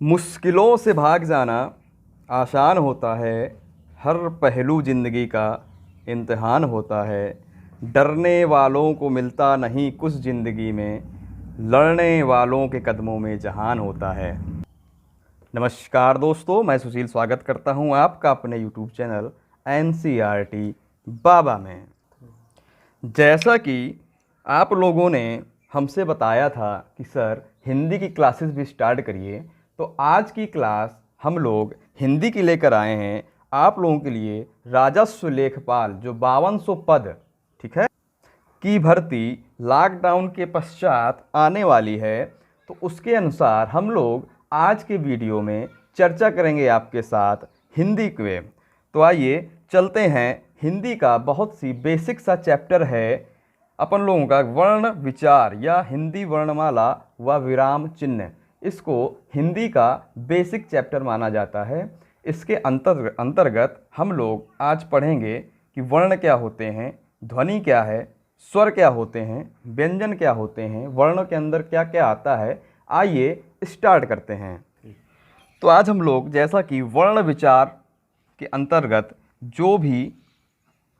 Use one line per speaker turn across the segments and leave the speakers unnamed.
मुश्किलों से भाग जाना आसान होता है, हर पहलू ज़िंदगी का इम्तिहान होता है। डरने वालों को मिलता नहीं कुछ ज़िंदगी में, लड़ने वालों के कदमों में जहान होता है। नमस्कार दोस्तों, मैं सुशील स्वागत करता हूं आपका अपने यूट्यूब चैनल NCERT बाबा में। जैसा कि आप लोगों ने हमसे बताया था कि सर हिंदी की क्लासेस भी स्टार्ट करिए, तो आज की क्लास हम लोग हिंदी की लेकर आए हैं आप लोगों के लिए। राजस्व लेखपाल जो 5200 पद, ठीक है, की भर्ती लॉकडाउन के पश्चात आने वाली है, तो उसके अनुसार हम लोग आज के वीडियो में चर्चा करेंगे आपके साथ हिंदी के। तो आइए चलते हैं। हिंदी का बहुत सी बेसिक सा चैप्टर है अपन लोगों का, वर्ण विचार या हिंदी वर्णमाला व विराम चिन्ह। इसको हिंदी का बेसिक चैप्टर माना जाता है। इसके अंतर्गत हम लोग आज पढ़ेंगे कि वर्ण क्या होते हैं, ध्वनि क्या है, स्वर क्या होते हैं, व्यंजन क्या होते हैं, वर्णों के अंदर क्या क्या आता है। आइए स्टार्ट करते हैं। तो आज हम लोग जैसा कि वर्ण विचार के अंतर्गत जो भी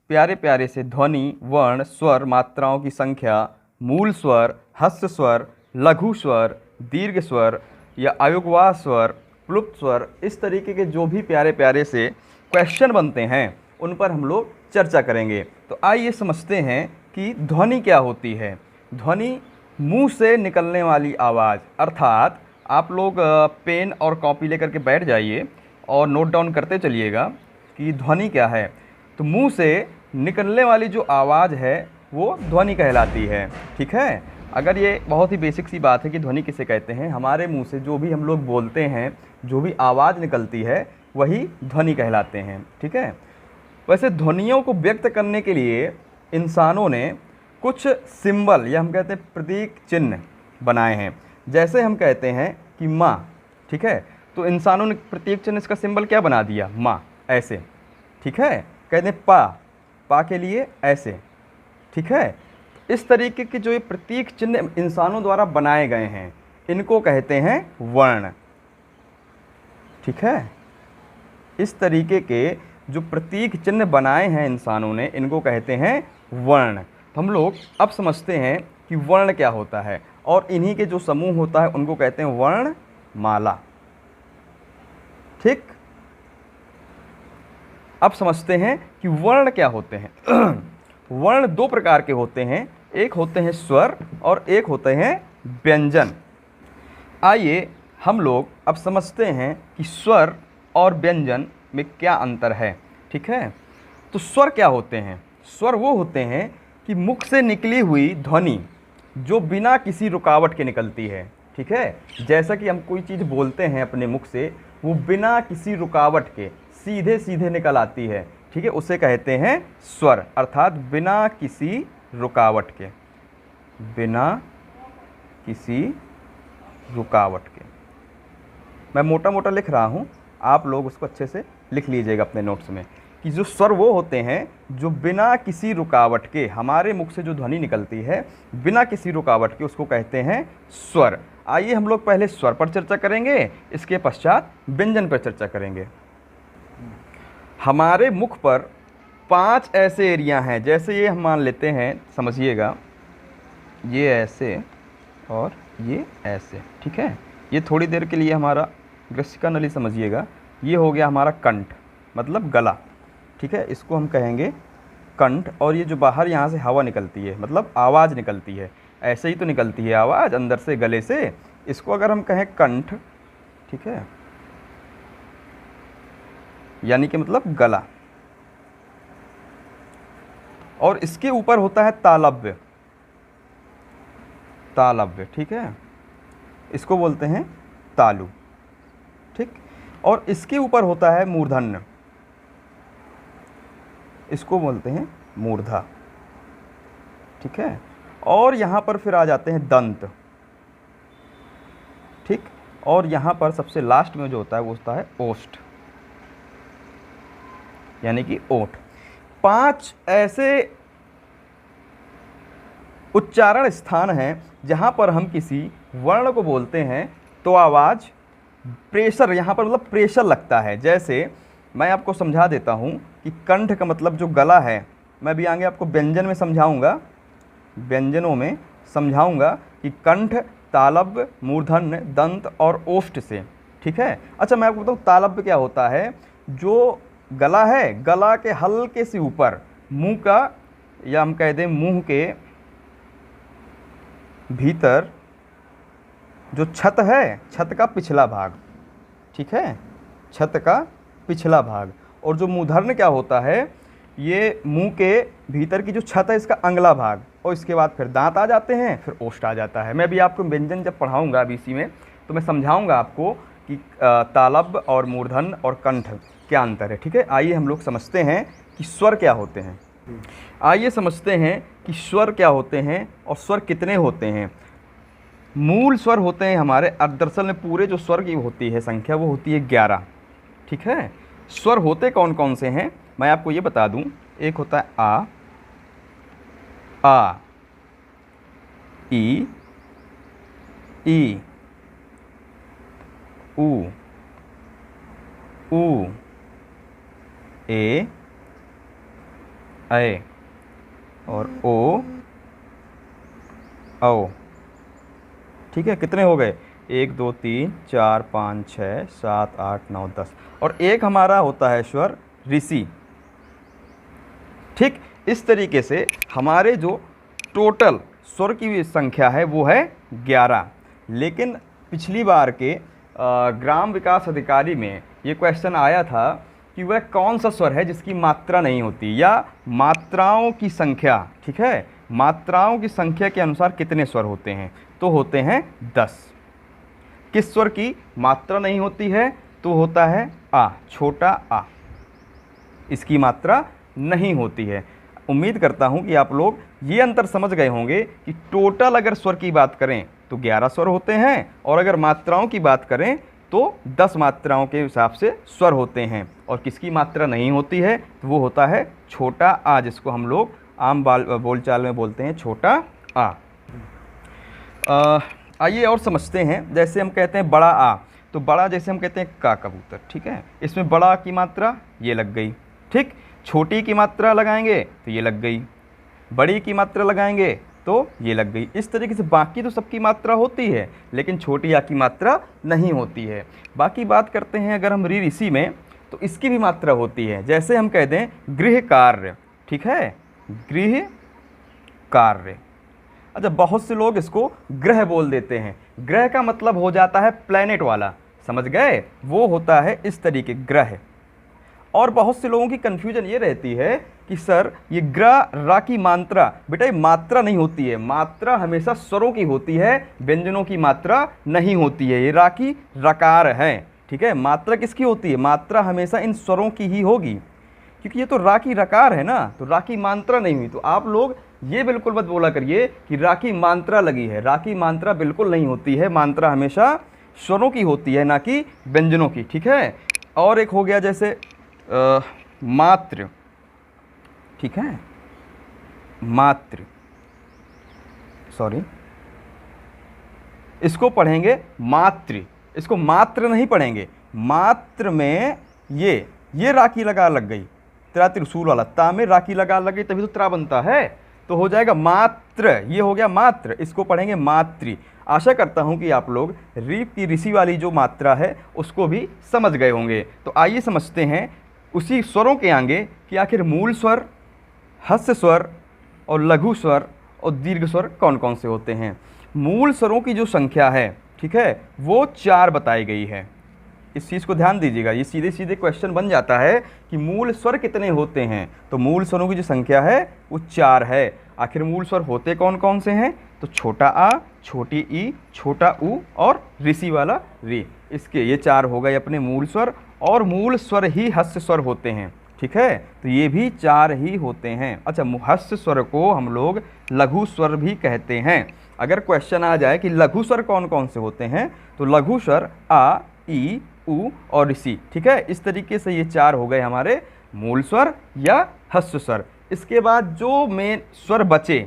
प्यारे प्यारे से ध्वनि, वर्ण, स्वर, मात्राओं की संख्या, मूल स्वर, ह्रस्व स्वर, लघु स्वर, दीर्घ स्वर या अयोगवाह स्वर, प्लुप्त स्वर, इस तरीके के जो भी प्यारे प्यारे से क्वेश्चन बनते हैं उन पर हम लोग चर्चा करेंगे। तो आइए समझते हैं कि ध्वनि क्या होती है। ध्वनि मुंह से निकलने वाली आवाज़, अर्थात आप लोग पेन और कॉपी लेकर के बैठ जाइए और नोट डाउन करते चलिएगा कि ध्वनि क्या है। तो मुंह से निकलने वाली जो आवाज़ है वो ध्वनि कहलाती है, ठीक है। अगर ये बहुत ही बेसिक सी बात है कि ध्वनि किसे कहते हैं, हमारे मुंह से जो भी हम लोग बोलते हैं, जो भी आवाज़ निकलती है वही ध्वनि कहलाते हैं, ठीक है। वैसे ध्वनियों को व्यक्त करने के लिए इंसानों ने कुछ सिंबल या हम कहते हैं प्रतीक चिन्ह बनाए हैं। जैसे हम कहते हैं कि माँ, ठीक है, तो इंसानों ने प्रतीक चिन्ह, इसका सिंबल क्या बना दिया, माँ, ऐसे, ठीक है। कहते हैं पा के लिए ऐसे, ठीक है। इस तरीके के जो ये प्रतीक चिन्ह इंसानों द्वारा बनाए गए हैं इनको कहते हैं वर्ण, ठीक है। इस तरीके के जो प्रतीक चिन्ह बनाए हैं इंसानों ने इनको कहते हैं वर्ण। तो हम लोग अब समझते हैं कि वर्ण क्या होता है, और इन्हीं के जो समूह होता है उनको कहते हैं वर्णमाला, ठीक। अब समझते हैं कि वर्ण क्या होते हैं। वर्ण दो प्रकार के होते हैं, एक होते हैं स्वर और एक होते हैं व्यंजन। आइए हम लोग अब समझते हैं कि स्वर और व्यंजन में क्या अंतर है, ठीक है। तो स्वर क्या होते हैं? स्वर वो होते हैं कि मुख से निकली हुई ध्वनि जो बिना किसी रुकावट के निकलती है, ठीक है। जैसा कि हम कोई चीज़ बोलते हैं अपने मुख से, वो बिना किसी रुकावट के सीधे सीधे निकल आती है, ठीक है, उसे कहते हैं स्वर, अर्थात बिना किसी रुकावट के, बिना किसी रुकावट के। मैं मोटा मोटा लिख रहा हूँ, आप लोग उसको अच्छे से लिख लीजिएगा अपने नोट्स में कि जो स्वर वो होते हैं जो बिना किसी रुकावट के, हमारे मुख से जो ध्वनि निकलती है बिना किसी रुकावट के, उसको कहते हैं स्वर। आइए हम लोग पहले स्वर पर चर्चा करेंगे, इसके पश्चात व्यंजन पर चर्चा करेंगे। हमारे मुख पर 5 ऐसे एरिया हैं, जैसे ये हम मान लेते हैं, समझिएगा, ये ऐसे और ये ऐसे, ठीक है। ये थोड़ी देर के लिए हमारा ग्रसिका नली समझिएगा। ये हो गया हमारा कंठ, मतलब गला, ठीक है, इसको हम कहेंगे कंठ। और ये जो बाहर यहाँ से हवा निकलती है, मतलब आवाज़ निकलती है, ऐसे ही तो निकलती है आवाज़ अंदर से गले से, इसको अगर हम कहें कंठ, ठीक है, यानी कि मतलब गला। और इसके ऊपर होता है तालव्य, तालव्य, ठीक है, इसको बोलते हैं तालु, ठीक। और इसके ऊपर होता है मूर्धन्य, इसको बोलते हैं मूर्धा, ठीक है। और यहाँ पर फिर आ जाते हैं दंत, ठीक। और यहाँ पर सबसे लास्ट में जो होता है वो होता है ओष्ठ, यानी कि ओठ। 5 ऐसे उच्चारण स्थान हैं जहाँ पर हम किसी वर्ण को बोलते हैं तो आवाज़ प्रेशर, यहाँ पर मतलब प्रेशर लगता है। जैसे मैं आपको समझा देता हूँ कि कंठ का मतलब जो गला है, मैं भी आगे आपको व्यंजन में समझाऊँगा, व्यंजनों में समझाऊँगा कि कंठ तालव्य, मूर्धन्य, दंत और ओष्ठ से, ठीक है। अच्छा मैं आपको बताऊँ तालव्य क्या होता है। जो गला है, गला के हल्के से ऊपर मुंह का, या हम कह दें मुंह के भीतर जो छत है, छत का पिछला भाग, ठीक है, छत का पिछला भाग। और जो मूर्धन्य क्या होता है, ये मुंह के भीतर की जो छत है इसका अगला भाग, और इसके बाद फिर दांत आ जाते हैं, फिर ओष्ठ आ जाता है। मैं भी आपको व्यंजन जब पढ़ाऊंगा अभी इसी में, तो मैं समझाऊंगा आपको कि तालव्य और मूर्धन्य और कंठ क्या अंतर है, ठीक है। आइए हम लोग समझते हैं कि स्वर क्या होते हैं। आइए समझते हैं कि स्वर क्या होते हैं और स्वर कितने होते हैं। मूल स्वर होते हैं हमारे, दरअसल में पूरे जो स्वर की होती है संख्या वो होती है 11, ठीक है। स्वर होते कौन कौन से हैं मैं आपको ये बता दूं। एक होता है आ, ई, ऊ, ए, ऐ और ओ, औ, ठीक है। कितने हो गए? 1 2 3 4 5 6 7 8 9 10। और एक हमारा होता है स्वर ऋषि, ठीक। इस तरीके से हमारे जो टोटल स्वर की संख्या है वो है 11। लेकिन पिछली बार के ग्राम विकास अधिकारी में ये क्वेश्चन आया था कि वह कौन सा स्वर है जिसकी मात्रा नहीं होती, या मात्राओं की संख्या, ठीक है, मात्राओं की संख्या के अनुसार कितने स्वर होते हैं, तो होते हैं 10। किस स्वर की मात्रा नहीं होती है, तो होता है आ, छोटा आ, इसकी मात्रा नहीं होती है। उम्मीद करता हूं कि आप लोग ये अंतर समझ गए होंगे कि टोटल अगर स्वर की बात करें तो 11 स्वर होते हैं, और अगर मात्राओं की बात करें तो 10 मात्राओं के हिसाब से स्वर होते हैं। और किसकी मात्रा नहीं होती है, तो वो होता है छोटा आ, जिसको हम लोग आम बोलचाल में बोलते हैं छोटा आ। आइए और समझते हैं। जैसे हम कहते हैं बड़ा आ, तो बड़ा जैसे हम कहते हैं का कबूतर, ठीक है, इसमें बड़ा की मात्रा ये लग गई, ठीक। छोटी की मात्रा लगाएंगे तो ये लग गई, बड़ी की मात्रा लगाएंगे तो ये लग गई। इस तरीके से बाकी तो सबकी मात्रा होती है, लेकिन छोटी आ की मात्रा नहीं होती है। बाकी बात करते हैं अगर हम ऋषि में, तो इसकी भी मात्रा होती है। जैसे हम कह दें गृह कार्य, ठीक है, गृह कार्य। अच्छा बहुत से लोग इसको ग्रह बोल देते हैं। ग्रह का मतलब हो जाता है प्लैनेट वाला, समझ गए, वो होता है इस तरीके ग्रह। और बहुत से लोगों की कन्फ्यूजन ये रहती है कि सर ये ग्र रा की मात्रा, बेटा ये मात्रा नहीं होती है, मात्रा हमेशा स्वरों की होती है, व्यंजनों की मात्रा नहीं होती है। ये रा की रकार है, ठीक है, मात्रा किसकी होती है, मात्रा हमेशा इन स्वरों की ही होगी, क्योंकि ये तो रा की रकार है ना, तो रा की मात्रा नहीं हुई। तो आप लोग ये बिल्कुल मत बोला करिए कि रा की मात्रा लगी है, रा की मात्रा बिल्कुल नहीं होती है, मात्रा हमेशा स्वरों की होती है ना कि व्यंजनों की, ठीक है। और एक हो गया जैसे मात्र, ठीक है, मात्र, सॉरी, इसको पढ़ेंगे मात्र, इसको मात्र नहीं पढ़ेंगे। मात्र में ये राखी लगा लग गई, त्रा त्रिशूल वाला, ता में राखी लगा लग गई, तभी तो त्रा बनता है, तो हो जाएगा मात्र, ये हो गया मात्र, इसको पढ़ेंगे मातृ। आशा करता हूं कि आप लोग रीप की ऋषि वाली जो मात्रा है उसको भी समझ गए होंगे। तो आइए समझते हैं उसी स्वरों के आगे कि आखिर मूल स्वर, हस्य स्वर और लघु स्वर और दीर्घ स्वर कौन कौन से होते हैं। मूल स्वरों की जो संख्या है, ठीक है, वो 4 बताई गई है। इस चीज़ को ध्यान दीजिएगा, ये सीधे सीधे क्वेश्चन बन जाता है कि मूल स्वर कितने होते हैं, तो मूल स्वरों की जो संख्या है वो 4 है। आखिर मूल स्वर होते कौन कौन से हैं, तो छोटा आ, छोटी ई, छोटा ऊ और ऋषि वाला री, इसके ये 4 हो गए अपने मूल स्वर। और मूल स्वर ही हस्य स्वर होते हैं, ठीक है, तो ये भी 4 ही होते हैं। अच्छा, हस्य स्वर को हम लोग लघु स्वर भी कहते हैं। अगर क्वेश्चन आ जाए कि लघु स्वर कौन कौन से होते हैं, तो लघु स्वर आ, ई, उ और ऋषि, ठीक है। इस तरीके से ये 4 हो गए हमारे मूल स्वर या हस्य स्वर। इसके बाद जो मेन स्वर बचे,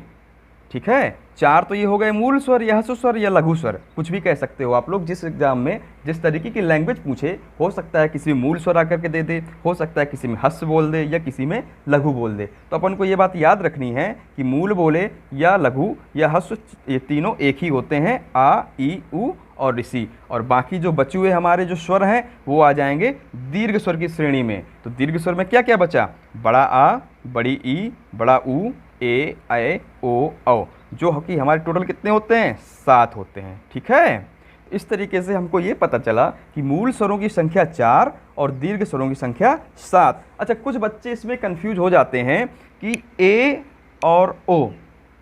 ठीक है। 4 तो ये हो गए मूल स्वर या ह्रस्व स्वर या लघु स्वर, कुछ भी कह सकते हो आप लोग। जिस एग्जाम में जिस तरीके की लैंग्वेज पूछे, हो सकता है किसी में मूल स्वर आकर के दे दे, हो सकता है किसी में ह्रस्व बोल दे या किसी में लघु बोल दे। तो अपन को ये बात याद रखनी है कि मूल बोले या लघु या ह्रस्व, ये तीनों एक ही होते हैं, आ, ई, उ और ऋषि। और बाकी जो बचे हुए हमारे जो स्वर हैं वो आ जाएंगे दीर्घ स्वर की श्रेणी में। तो दीर्घ स्वर में क्या क्या बचा? बड़ा आ, बड़ी ई, बड़ा ऊ, ए, ऐ, ओ, औ, जो कि हमारे टोटल कितने होते हैं? 7 होते हैं। ठीक है, इस तरीके से हमको ये पता चला कि मूल स्वरों की संख्या 4 और दीर्घ स्वरों की संख्या 7। अच्छा, कुछ बच्चे इसमें कंफ्यूज हो जाते हैं कि ए और ओ,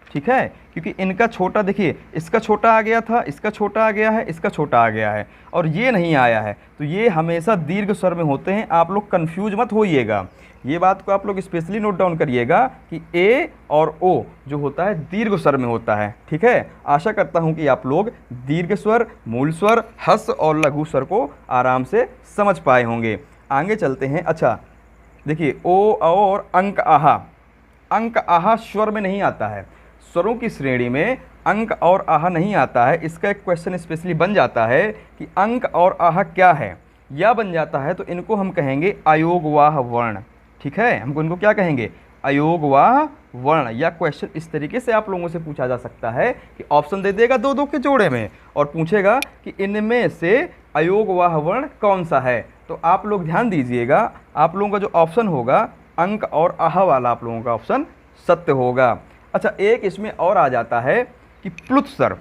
ठीक है, क्योंकि इनका छोटा, देखिए इसका छोटा आ गया था, इसका छोटा आ गया है, इसका छोटा आ गया है और ये नहीं आया है, तो ये हमेशा दीर्घ स्वर में होते हैं। आप लोग कंफ्यूज मत होइएगा, ये बात को आप लोग स्पेशली नोट डाउन करिएगा कि ए और ओ जो होता है दीर्घ स्वर में होता है। ठीक है, आशा करता हूँ कि आप लोग दीर्घ स्वर, मूल स्वर, ह्रस्व और लघु स्वर को आराम से समझ पाए होंगे। आगे चलते हैं। अच्छा देखिए, ओ, औ और अंक, आहा। अंक, आहा स्वर में नहीं आता है, स्वरों की श्रेणी में अंक और आहा नहीं आता है। इसका एक क्वेश्चन स्पेशली बन जाता है कि अंक और आहा क्या है, या बन जाता है तो इनको हम कहेंगे अयोगवाह वर्ण। ठीक है, हमको इनको क्या कहेंगे? अयोगवाह वर्ण। या क्वेश्चन इस तरीके से आप लोगों से पूछा जा सकता है कि ऑप्शन दे देगा 2-2 के जोड़े में और पूछेगा कि इनमें से अयोगवाह वर्ण कौन सा है। तो आप लोग ध्यान दीजिएगा, आप लोगों का जो ऑप्शन होगा अंक और आहा वाला, आप लोगों का ऑप्शन सत्य होगा। अच्छा, एक इसमें और आ जाता है कि प्लुत स्वर।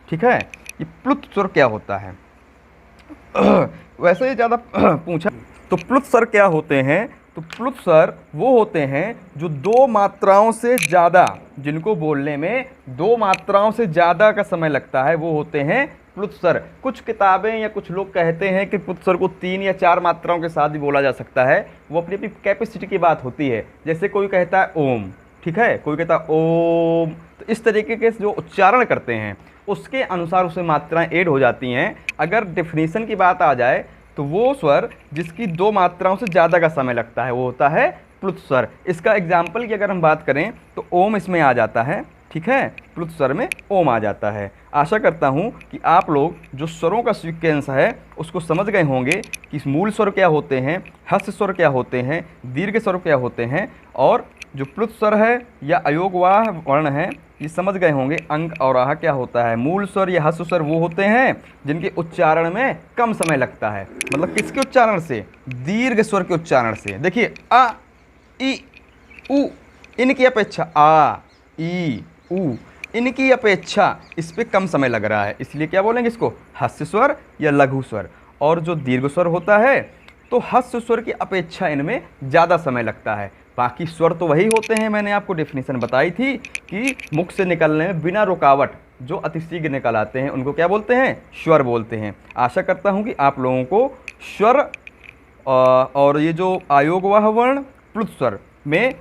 ठीक है, ये प्लुत स्वर क्या होता है? वैसे ही ज़्यादा पूछा तो प्लुत स्वर क्या होते हैं? तो प्लुत स्वर वो होते हैं जो 2 मात्राओं से ज़्यादा, जिनको बोलने में 2 मात्राओं से ज़्यादा का समय लगता है, वो होते हैं प्लुत स्वर। कुछ किताबें या कुछ लोग कहते हैं कि प्लुत स्वर को 3 या 4 मात्राओं के साथ भी बोला जा सकता है, वो अपनी अपनी कैपेसिटी की बात होती है। जैसे कोई कहता है ओम, ठीक है, कोई कहता है ओम, तो इस तरीके के जो उच्चारण करते हैं उसके अनुसार उसमें मात्राएं ऐड हो जाती हैं। अगर डेफिनेशन की बात आ जाए तो वो स्वर जिसकी 2 मात्राओं से ज़्यादा का समय लगता है वो होता है प्लुत स्वर। इसका एग्जाम्पल की अगर हम बात करें तो ओम इसमें आ जाता है। ठीक है, प्लुत स्वर में ओम आ जाता है। आशा करता हूँ कि आप लोग जो स्वरों का सीक्वेंस है उसको समझ गए होंगे कि मूल स्वर क्या होते हैं, ह्रस्व स्वर क्या होते हैं, दीर्घ स्वर क्या होते हैं, और जो प्लुत स्वर है या अयोगवाह वर्ण है ये समझ गए होंगे। अंक और आहा क्या होता है? मूल स्वर या ह्रस्व स्वर वो होते हैं जिनके उच्चारण में कम समय लगता है। मतलब किसके उच्चारण से? दीर्घ स्वर के उच्चारण से। देखिए आ, ई, उ, इनकी अपेक्षा आ, ई, उ, इनकी अपेक्षा इस पे कम समय लग रहा है, इसलिए क्या बोलेंगे इसको? ह्रस्व स्वर या लघु स्वर। और जो दीर्घ स्वर होता है तो ह्रस्व स्वर की अपेक्षा इनमें ज़्यादा समय लगता है। बाकी स्वर तो वही होते हैं, मैंने आपको डेफिनेशन बताई थी कि मुख से निकलने में बिना रुकावट जो अतिशीघ्र निकल आते हैं उनको क्या बोलते हैं? स्वर बोलते हैं। आशा करता हूँ कि आप लोगों को स्वर और ये जो अयोगवाह वर्ण, प्लुत स्वर में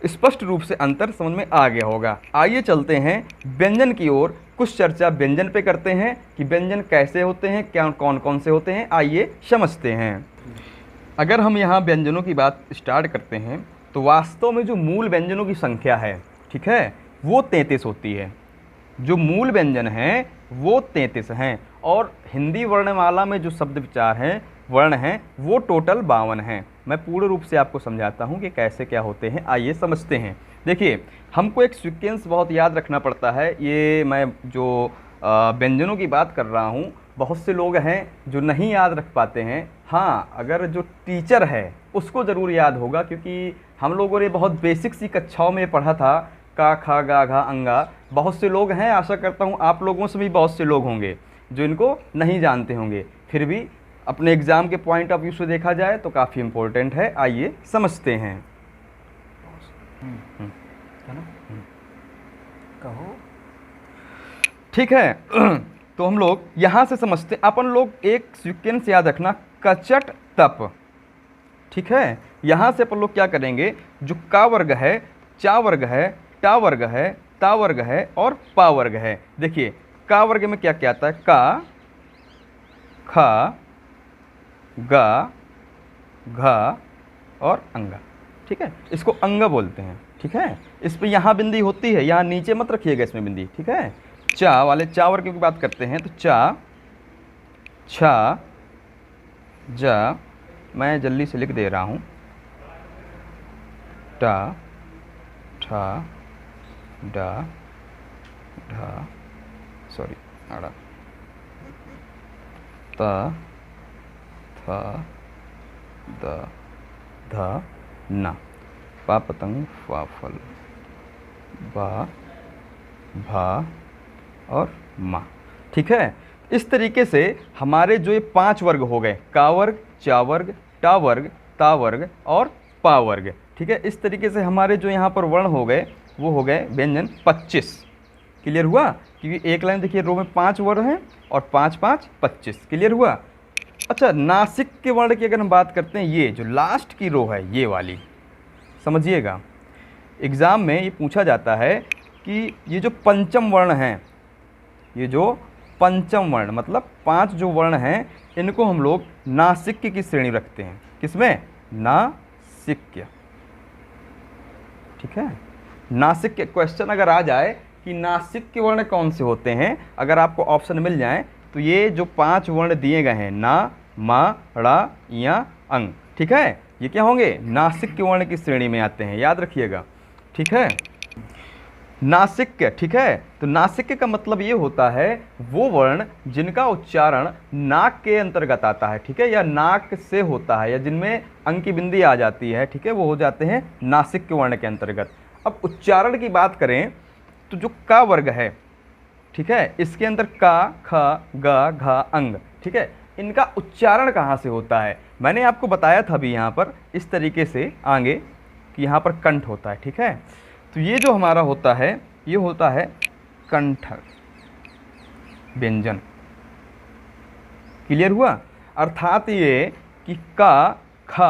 स्पष्ट रूप से अंतर समझ में आ गया होगा। आइए चलते हैं व्यंजन की ओर। कुछ चर्चा व्यंजन पे करते हैं कि व्यंजन कैसे होते हैं, क्या कौन कौन से होते हैं, आइए समझते हैं। अगर हम यहाँ व्यंजनों की बात स्टार्ट करते हैं तो वास्तव में जो मूल व्यंजनों की संख्या है, ठीक है, वो 33 होती है। जो मूल व्यंजन हैं वो 33 हैं और हिंदी वर्णमाला में जो शब्द विचार हैं, वर्ण हैं, वो टोटल 52 हैं। मैं पूर्ण रूप से आपको समझाता हूँ कि कैसे क्या होते हैं, आइए समझते हैं। देखिए, हमको एक सीक्वेंस बहुत याद रखना पड़ता है। ये मैं जो व्यंजनों की बात कर रहा हूँ, बहुत से लोग हैं जो नहीं याद रख पाते हैं। हाँ, अगर जो टीचर है उसको ज़रूर याद होगा, क्योंकि हम लोगों ने बहुत बेसिक सी कक्षाओं में पढ़ा था, का, खा, गा, घा, अंगा। बहुत से लोग हैं, आशा करता हूँ आप लोगों से भी बहुत से लोग होंगे जो इनको नहीं जानते होंगे। फिर भी अपने एग्ज़ाम के पॉइंट ऑफ व्यू से देखा जाए तो काफ़ी इम्पोर्टेंट है। आइए समझते हैं। कहो, ठीक है। तो हम लोग यहाँ से समझते, अपन लोग एक सीक्वेंस याद रखना, कचट तप। ठीक है, यहाँ से अपन लोग क्या करेंगे, जो का वर्ग है, चा वर्ग है, टा वर्ग है, ता वर्ग है और पा वर्ग है। देखिए का वर्ग में क्या क्या आता है? का, खा, गा, घा और अंगा। ठीक है, इसको अंग बोलते हैं। ठीक है। इस पे यहाँ बिंदी होती है, यहाँ नीचे मत रखिएगा इसमें बिंदी, ठीक है। चा वाले चा वर्ग की बात करते हैं तो चा, छा, जा, मैं जल्दी से लिख दे रहा हूँ, टा, ठा, डा, ढा, सॉरी आड़ा, ता, था, दा, धा, ना, पा पतंग, फा फल, बा, भा और मा, ठीक है। इस तरीके से हमारे जो ये 5 वर्ग हो गए, का वर्ग, चा वर्ग, टा वर्ग, ता वर्ग और पा वर्ग, ठीक है। इस तरीके से हमारे जो यहाँ पर वर्ण हो गए वो हो गए व्यंजन 25। क्लियर हुआ? क्योंकि एक लाइन देखिए रो में 5 वर्ण हैं और 5 5 25। क्लियर हुआ? अच्छा, नासिक के वर्ण की अगर हम बात करते हैं, ये जो लास्ट की रो है ये वाली, समझिएगा एग्ज़ाम में ये पूछा जाता है कि ये जो पंचम वर्ण हैं, ये जो पंचम वर्ण मतलब 5 जो वर्ण हैं, इनको हम लोग नासिक्य की श्रेणी रखते हैं। किसमें? नासिक्य, ठीक है। नासिक्य क्वेश्चन अगर आ जाए कि नासिक्य वर्ण कौन से होते हैं, अगर आपको ऑप्शन मिल जाए तो ये जो 5 वर्ण दिए गए हैं, ना, मा, ड़ा, या, अंग, ठीक है, ये क्या होंगे? नासिक्य वर्ण की श्रेणी में आते हैं, याद रखिएगा, ठीक है। नासिक्य, ठीक है। तो नासिक्य का मतलब ये होता है वो वर्ण जिनका उच्चारण नाक के अंतर्गत आता है, ठीक है, या नाक से होता है, या जिनमें अंग की बिंदी आ जाती है, ठीक है, वो हो जाते हैं नासिक्य वर्ण के अंतर्गत। अब उच्चारण की बात करें तो जो का वर्ग है, ठीक है, इसके अंदर का, ख, ग, घ, अंग, ठीक है, इनका उच्चारण कहाँ से होता है? मैंने आपको बताया था अभी यहाँ पर इस तरीके से आगे कि यहाँ पर कंठ होता है, ठीक है। तो ये जो हमारा होता है ये होता है कंठ व्यंजन। क्लियर हुआ? अर्थात ये कि का, ख,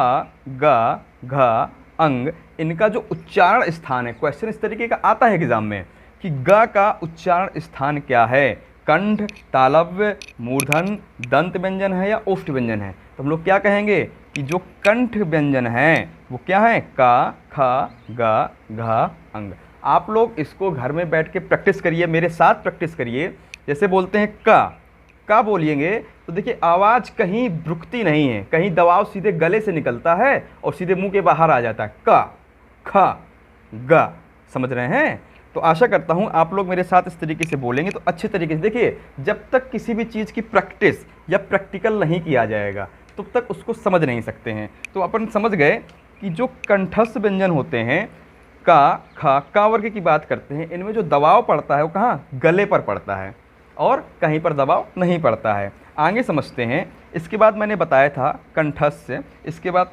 ग, घ, अंग, इनका जो उच्चारण स्थान है, क्वेश्चन इस तरीके का आता है एग्जाम में कि ग का उच्चारण स्थान क्या है, कंठ, तालव्य, मूर्धन, दंत व्यंजन है या ओष्ठ व्यंजन है। तो हम लोग क्या कहेंगे कि जो कंठ व्यंजन है वो क्या है? का, ख, ग, घ, अंग। आप लोग इसको घर में बैठ के प्रैक्टिस करिए, मेरे साथ प्रैक्टिस करिए। जैसे बोलते हैं का बोलिएंगे तो देखिए आवाज़ कहीं रुकती नहीं है, कहीं दबाव सीधे गले से निकलता है और सीधे मुंह के बाहर आ जाता है, का, ख, ग। समझ रहे हैं? तो आशा करता हूँ आप लोग मेरे साथ इस तरीके से बोलेंगे तो अच्छे तरीके से। देखिए, जब तक किसी भी चीज़ की प्रैक्टिस या प्रैक्टिकल नहीं किया जाएगा तब तक उसको समझ नहीं सकते हैं। तो अपन समझ गए कि जो कंठस्थ व्यंजन होते हैं, का, ख, का वर्ग की बात करते हैं, इनमें जो दबाव पड़ता है वो कहाँ? गले पर पड़ता है और कहीं पर दबाव नहीं पड़ता है। आगे समझते हैं। इसके बाद मैंने बताया था कंठस्थ, इसके बाद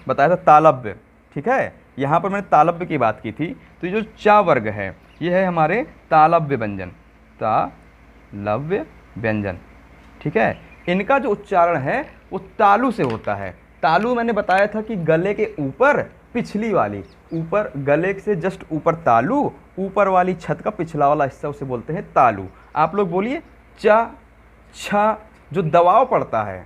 बताया था तालव्य, ठीक है। यहाँ पर मैंने तालव्य की बात की थी। तो ये जो चा वर्ग है ये है हमारे तालव्य व्यंजन, तालव्य व्यंजन, ठीक है। इनका जो उच्चारण है वो तालु से होता है। तालु मैंने बताया था कि गले के ऊपर पिछली वाली, ऊपर गले से जस्ट ऊपर तालु, ऊपर वाली छत का पिछला वाला हिस्सा उसे बोलते हैं तालु। आप लोग बोलिए चा, छा, जो दबाव पड़ता है,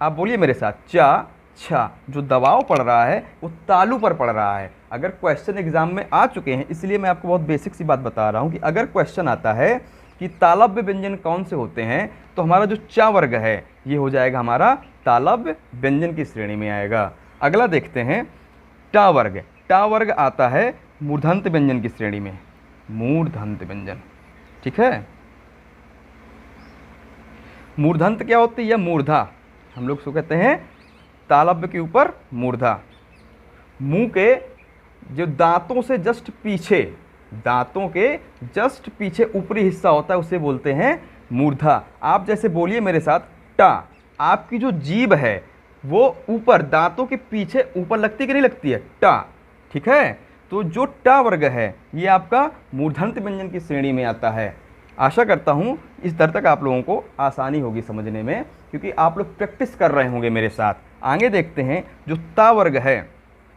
आप बोलिए मेरे साथ, चा, छा, जो दबाव पड़ रहा है वो तालु पर पड़ रहा है। अगर क्वेश्चन एग्जाम में आ चुके हैं, इसलिए मैं आपको बहुत बेसिक सी बात बता रहा हूँ कि अगर क्वेश्चन आता है कि तालव्य व्यंजन कौन से होते हैं, तो हमारा जो चा वर्ग है ये हो जाएगा हमारा तालव्य व्यंजन की श्रेणी में आएगा। अगला देखते हैं टा वर्ग। टा वर्ग आता है मूर्धन्त व्यंजन की श्रेणी में, मूर्धन्त व्यंजन, ठीक है। मूर्धन्त क्या होती है? या मूर्धा, हम लोग उसको कहते हैं तालव्य के ऊपर मूर्धा। मुंह के जो दांतों से जस्ट पीछे, दांतों के जस्ट पीछे ऊपरी हिस्सा होता है उसे बोलते हैं मूर्धा। आप जैसे बोलिए मेरे साथ, टा, आपकी जो जीभ है वो ऊपर दांतों के पीछे ऊपर लगती कि नहीं लगती है? टा, ठीक है। तो जो टा वर्ग है ये आपका मूर्धन्त व्यंजन की श्रेणी में आता है। आशा करता हूँ इस दर तक आप लोगों को आसानी होगी समझने में, क्योंकि आप लोग प्रैक्टिस कर रहे होंगे मेरे साथ। आगे देखते हैं जो ता वर्ग है,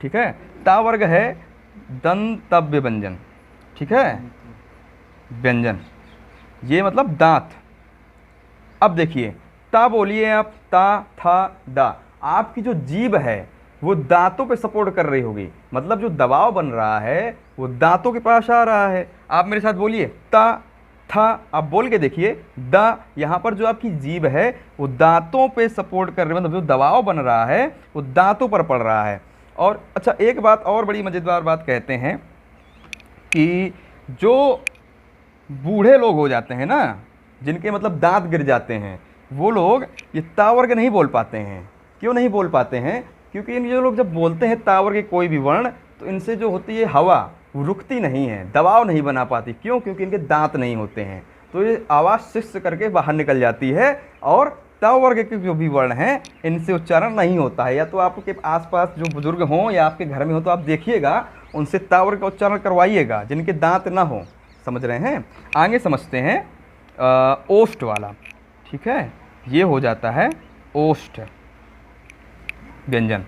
ठीक है। ता वर्ग है दंतव्य व्यंजन, ठीक है, व्यंजन, ये मतलब दांत। अब देखिए ता बोलिए आप, ता, था, दा, आपकी जो जीभ है वो दांतों पे सपोर्ट कर रही होगी, मतलब जो दबाव बन रहा है वो दांतों के पास आ रहा है। आप मेरे साथ बोलिए ता, था, आप बोल के देखिए द, यहाँ पर जो आपकी जीभ है वो दांतों पे सपोर्ट कर रही है, मतलब जो दबाव बन रहा है वो दांतों पर पड़ रहा है। और अच्छा एक बात और बड़ी मज़ेदार बात कहते हैं कि जो बूढ़े लोग हो जाते हैं ना, जिनके मतलब दांत गिर जाते हैं, वो लोग ये ता वर्ग नहीं बोल पाते हैं। क्यों नहीं बोल पाते हैं? क्योंकि इन जो लोग जब बोलते हैं ता वर्ग के कोई भी वर्ण, तो इनसे जो होती है हवा वो रुकती नहीं है, दबाव नहीं बना पाती। क्यों? क्योंकि इनके दांत नहीं होते हैं, तो ये आवाज़ शिश्स करके बाहर निकल जाती है और ता वर्ग के जो भी वर्ण हैं इनसे उच्चारण नहीं होता है। या तो आपके आसपास जो बुजुर्ग हों या आपके घर में हो तो आप देखिएगा उनसे ता वर्ग का उच्चारण करवाइएगा, जिनके दांत ना हो। समझ रहे हैं? आगे समझते हैं ओष्ठ वाला। ठीक है, ये हो जाता है ओष्ठ व्यंजन।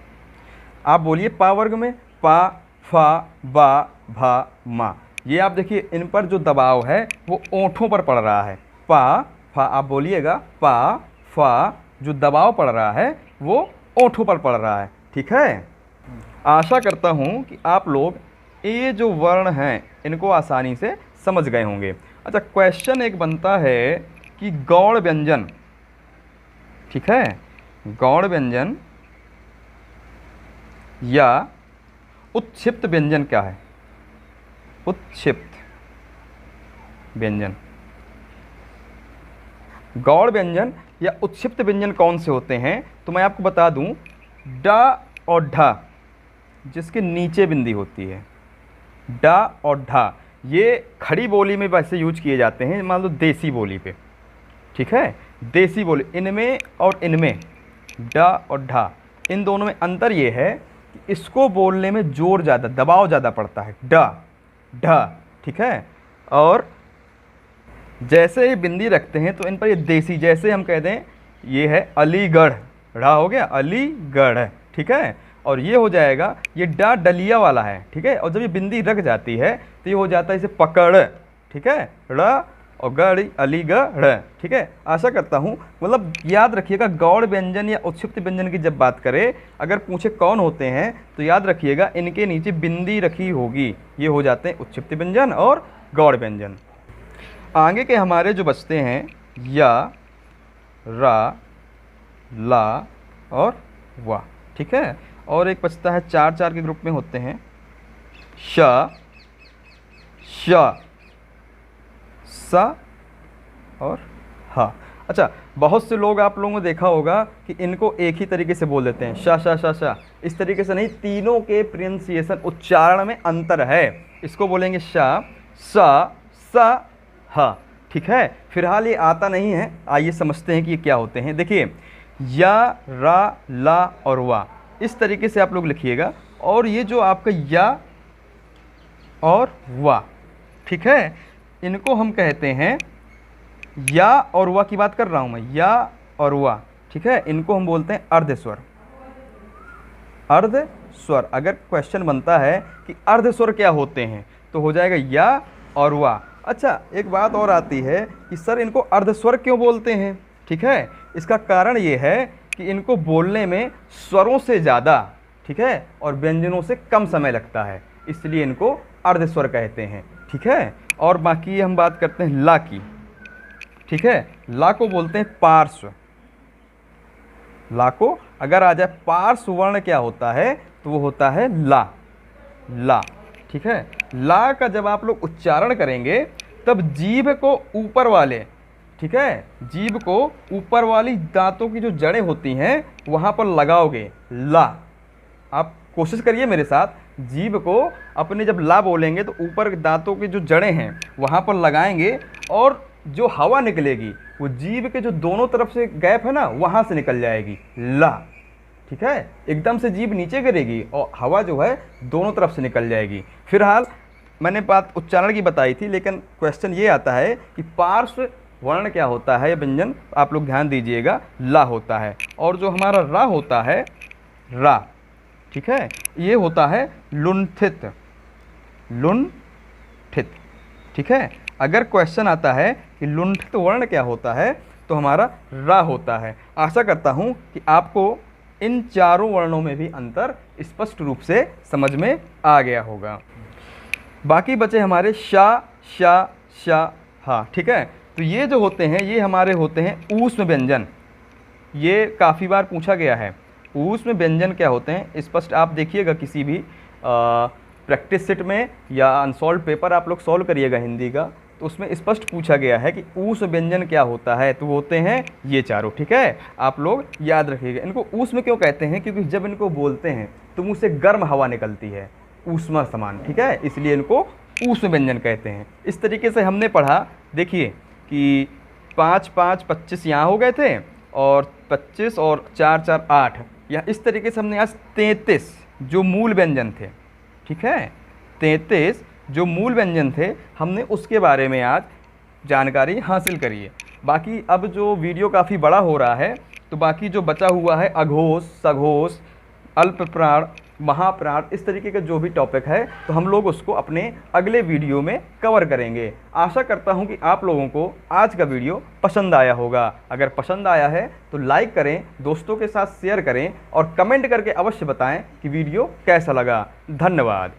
आप बोलिए पा वर्ग में पा, फा, बा, भा, मा। ये आप देखिए इन पर जो दबाव है वो ओंठों पर पड़ रहा है। पा, फा, आप बोलिएगा पा, फा, जो दबाव पड़ रहा है वो ओंठों पर पड़ रहा है। ठीक है, आशा करता हूँ कि आप लोग ये जो वर्ण हैं इनको आसानी से समझ गए होंगे। अच्छा, क्वेश्चन एक बनता है कि गौड़ व्यंजन, ठीक है, गौड़ व्यंजन या उत्क्षिप्त व्यंजन क्या है? उत्क्षिप्त व्यंजन, गौड़ व्यंजन या उत्क्षिप्त व्यंजन कौन से होते हैं? तो मैं आपको बता दूं, डा और ढा जिसके नीचे बिंदी होती है, डा और ढा, ये खड़ी बोली में वैसे यूज किए जाते हैं, मान लो देसी बोली पे। ठीक है, देसी बोली, इनमें और इनमें डा और ढा, इन दोनों में अंतर ये है कि इसको बोलने में जोर ज़्यादा, दबाव ज़्यादा पड़ता है, डा, ढा। ठीक है, और जैसे ही बिंदी रखते हैं तो इन पर ये देसी, जैसे हम कह दें ये है अलीगढ़, ढा हो गया अलीगढ़। ठीक है, और ये हो जाएगा, ये डा डलिया वाला है। ठीक है, और जब ये बिंदी रख जाती है तो ये हो जाता है इसे पकड़। ठीक है, ड़ और गढ़, अलीगढ़। ठीक है, आशा करता हूँ मतलब याद रखिएगा, गौड़ व्यंजन या उत्क्षिप्त व्यंजन की जब बात करें, अगर पूछे कौन होते हैं तो याद रखिएगा इनके नीचे बिंदी रखी होगी, ये हो जाते हैं उत्क्षिप्त व्यंजन और गौड़ व्यंजन। आगे के हमारे जो बचते हैं या, रा, ला और वा। ठीक है, और एक बचता है, चार चार के ग्रुप में होते हैं, श, श, सा और हा। अच्छा, बहुत से लोग आप लोगों ने देखा होगा कि इनको एक ही तरीके से बोल देते हैं, शा शा शा शा, इस तरीके से नहीं, तीनों के प्रोनाउंसिएशन उच्चारण में अंतर है। इसको बोलेंगे शा, सा, सा, हा। ठीक है, फिलहाल ये आता नहीं है, आइए समझते हैं कि ये क्या होते हैं। देखिए, या, रा, ला और वा, इस तरीके से आप लोग लिखिएगा। और ये जो आपका या और वा, ठीक है, इनको हम कहते हैं, या और वा की बात कर रहा हूँ मैं, या और वा। ठीक है, इनको हम बोलते हैं अर्ध स्वर। अर्ध स्वर, अगर क्वेश्चन बनता है कि अर्ध स्वर क्या होते हैं तो हो जाएगा या और वा। अच्छा, एक बात और आती है कि सर इनको अर्ध स्वर क्यों बोलते हैं? ठीक है, इसका कारण ये है कि इनको बोलने में स्वरों से ज़्यादा, ठीक है, और व्यंजनों से कम समय लगता है, इसलिए इनको अर्ध स्वर कहते हैं। ठीक है, और बाकी हम बात करते हैं ला की। ठीक है, ला को बोलते हैं पार्श्व। ला को अगर आ जाए पार्श्व वर्ण क्या होता है तो वो होता है ला, ला। ठीक है, ला का जब आप लोग उच्चारण करेंगे तब जीभ को ऊपर वाले, ठीक है, जीभ को ऊपर वाली दांतों की जो जड़ें होती हैं वहाँ पर लगाओगे, ला। आप कोशिश करिए मेरे साथ, जीभ को अपने जब ला बोलेंगे तो ऊपर दांतों की जो जड़ें हैं वहाँ पर लगाएंगे और जो हवा निकलेगी वो जीभ के जो दोनों तरफ से गैप है ना वहाँ से निकल जाएगी, ला। ठीक है, एकदम से जीभ नीचे गिरेगी और हवा जो है दोनों तरफ से निकल जाएगी। फिलहाल मैंने बात उच्चारण की बताई थी, लेकिन क्वेश्चन ये आता है कि पार्श्व वर्ण क्या होता है, व्यंजन आप लोग ध्यान दीजिएगा, ला होता है। और जो हमारा रा होता है, रा, ठीक है, ये होता है लुंठित, लुंठित। ठीक है, अगर क्वेश्चन आता है कि लुंठित वर्ण क्या होता है तो हमारा रा होता है। आशा करता हूँ कि आपको इन चारों वर्णों में भी अंतर स्पष्ट रूप से समझ में आ गया होगा। बाकी बचे हमारे शा, शा, शा, हा। ठीक है, तो ये जो होते हैं ये हमारे होते हैं ऊष्म व्यंजन। ये काफ़ी बार पूछा गया है, ऊष्म व्यंजन क्या होते हैं। स्पष्ट आप देखिएगा किसी भी प्रैक्टिस सेट में या अनसॉल्व पेपर आप लोग सॉल्व करिएगा हिंदी का, तो उसमें स्पष्ट पूछा गया है कि ऊष्म व्यंजन क्या होता है, तो होते हैं ये चारों। ठीक है, आप लोग याद रखिएगा। इनको ऊष्म क्यों कहते हैं, क्योंकि जब इनको बोलते हैं तो मुँह से गर्म हवा निकलती है, ऊष्मा समान। ठीक है, इसलिए इनको ऊष्म व्यंजन कहते हैं। इस तरीके से हमने पढ़ा, देखिए कि 5, 5, 25 यहाँ हो गए थे, और 25 और 4, 4, 8, या इस तरीके से हमने आज 33 जो मूल व्यंजन थे। ठीक है, 33 जो मूल व्यंजन थे हमने उसके बारे में आज जानकारी हासिल करी है। बाकी अब जो वीडियो काफ़ी बड़ा हो रहा है, तो बाकी जो बचा हुआ है अघोष, सघोष, अल्प प्राण, महाप्राण, इस तरीके का जो भी टॉपिक है तो हम लोग उसको अपने अगले वीडियो में कवर करेंगे। आशा करता हूं कि आप लोगों को आज का वीडियो पसंद आया होगा। अगर पसंद आया है तो लाइक करें, दोस्तों के साथ शेयर करें और कमेंट करके अवश्य बताएं कि वीडियो कैसा लगा। धन्यवाद।